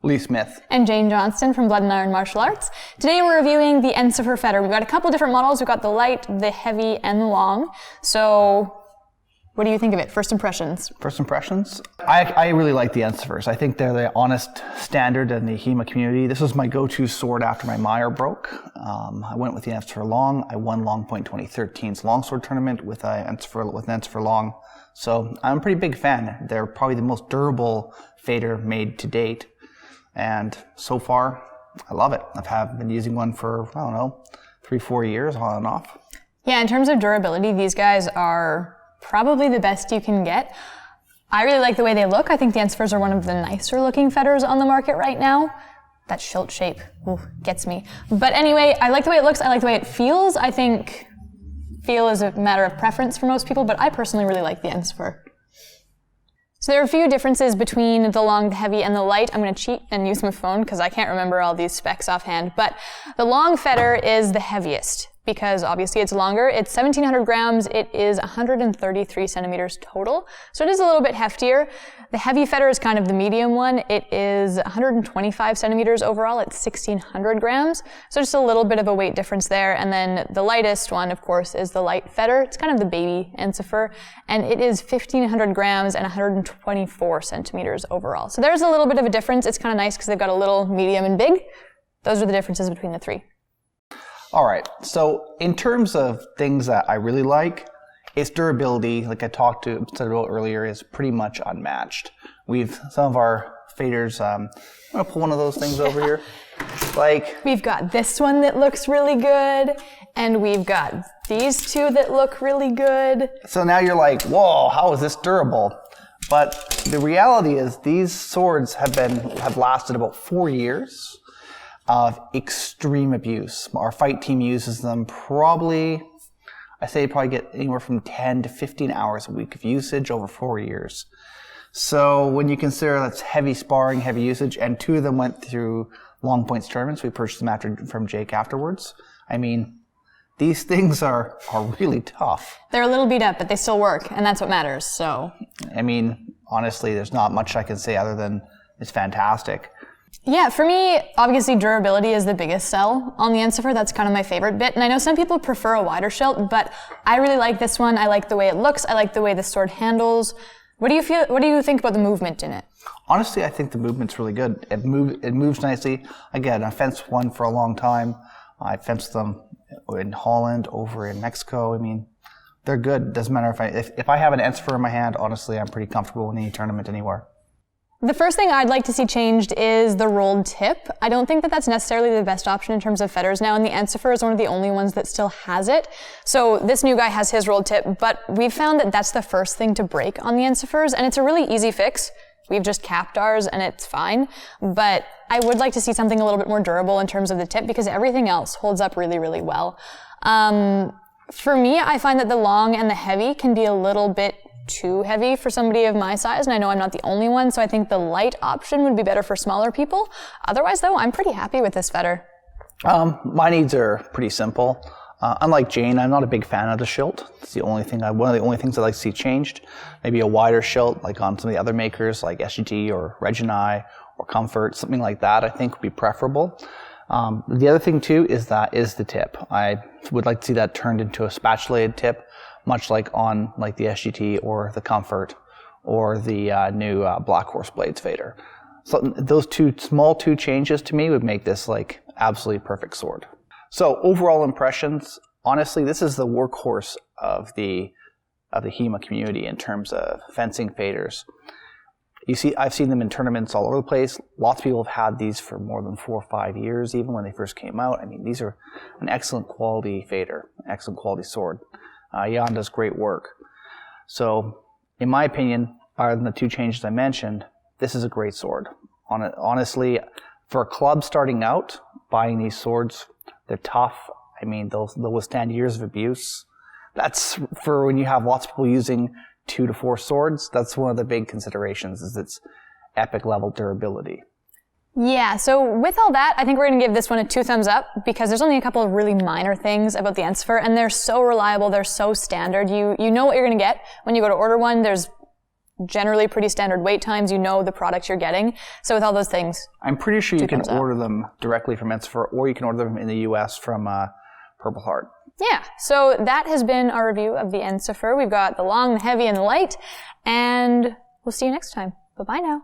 Lee Smith. And Jane Johnston from Blood and Iron Martial Arts. Today we're reviewing the Ensifer Feder. We've got a couple different models. We've got the light, the heavy, and the long. So what do you think of it? First impressions? First impressions? I really like the Ensifers. I think they're the honest standard in the HEMA community. This was my go-to sword after my Meyer broke. I went with the Ensifer Long. I won Long Point 2013's Longsword Tournament with an Ensifer Long. So I'm a pretty big fan. They're probably the most durable Feder made to date. And so far, I love it. I've been using one for, 3-4 years on and off. Yeah, in terms of durability, these guys are probably the best you can get. I really like the way they look. I think the Ensifers are one of the nicer looking Feders on the market right now. That schilt shape gets me. But anyway, I like the way it looks. I like the way it feels. I think feel is a matter of preference for most people, but I personally really like the Ensifer. So there are a few differences between the long, the heavy, and the light. I'm going to cheat and use my phone because I can't remember all these specs offhand. But the long Feder is the heaviest because obviously it's longer. It's 1,700 grams. It is 133 centimeters total. So it is a little bit heftier. The heavy Feder is kind of the medium one. It is 125 centimeters overall. It's 1,600 grams. So just a little bit of a weight difference there. And then the lightest one, of course, is the light Feder. It's kind of the baby Ensifer. And it is 1,500 grams and 124 centimeters overall. So there's a little bit of a difference. It's kind of nice because they've got a little, medium, and big. Those are the differences between the three. All right, so in terms of things that I really like, its durability, like I said about earlier, is pretty much unmatched. Some of our Feders, I'm gonna pull one of those things over here. We've got this one that looks really good, and we've got these two that look really good. So now you're like, whoa, how is this durable? But the reality is these swords have lasted about 4 years of extreme abuse. Our fight team uses them probably get anywhere from 10 to 15 hours a week of usage over 4 years. So when you consider that's heavy sparring, heavy usage, and 2 of them went through long points tournaments, we purchased them from Jake afterwards. I mean, these things are really tough. They're a little beat up, but they still work, and that's what matters, so. I mean, honestly, there's not much I can say other than it's fantastic. Yeah, for me, obviously durability is the biggest sell on the Ensifer. That's kind of my favorite bit. And I know some people prefer a wider schilt, but I really like this one. I like the way it looks. I like the way the sword handles. What do you think about the movement in it? Honestly, I think the movement's really good. It moves nicely. Again, I fenced one for a long time. I fenced them in Holland, over in Mexico. I mean, they're good. Doesn't matter if I have an Ensifer in my hand, honestly, I'm pretty comfortable in any tournament anywhere. The first thing I'd like to see changed is the rolled tip. I don't think that that's necessarily the best option in terms of Feders now, and the Ensifer is one of the only ones that still has it. So this new guy has his rolled tip, but we've found that that's the first thing to break on the Ensifers, and it's a really easy fix. We've just capped ours, and it's fine. But I would like to see something a little bit more durable in terms of the tip, because everything else holds up really, really well. For me, I find that the long and the heavy can be a little bit too heavy for somebody of my size, and I know I'm not the only one, so I think the light option would be better for smaller people. Otherwise, though, I'm pretty happy with this Feder. My needs are pretty simple. Unlike Jane, I'm not a big fan of the schilt. It's one of the only things I'd like to see changed. Maybe a wider schilt, like on some of the other makers, like SGT or Regini or Comfort, something like that, I think would be preferable. The other thing, too, is the tip. I would like to see that turned into a spatulated tip, much like on the SGT or the Comfort or the new Black Horse Blades Feder. So those two changes to me would make this absolutely perfect sword. So overall impressions, honestly, this is the workhorse of the HEMA community in terms of fencing Feders. I've seen them in tournaments all over the place. Lots of people have had these for more than 4 or 5 years, even when they first came out. I mean, these are an excellent quality Feder, excellent quality sword. Jan does great work. So, in my opinion, other than the 2 changes I mentioned, this is a great sword. Honestly, for a club starting out, buying these swords, they're tough. I mean, they'll withstand years of abuse. That's for when you have lots of people using 2 to 4 swords. That's one of the big considerations, is its epic level durability. Yeah, so with all that, I think we're going to give this one a 2 thumbs up, because there's only a couple of really minor things about the Ensifer, and they're so reliable, they're so standard. You know what you're going to get when you go to order one. There's generally pretty standard wait times. You know the product you're getting. So with all those things, I'm pretty sure you can order them directly from Ensifer, or you can order them in the US from Purple Heart. Yeah, so that has been our review of the Ensifer. We've got the long, the heavy, and the light, and we'll see you next time. Bye-bye now.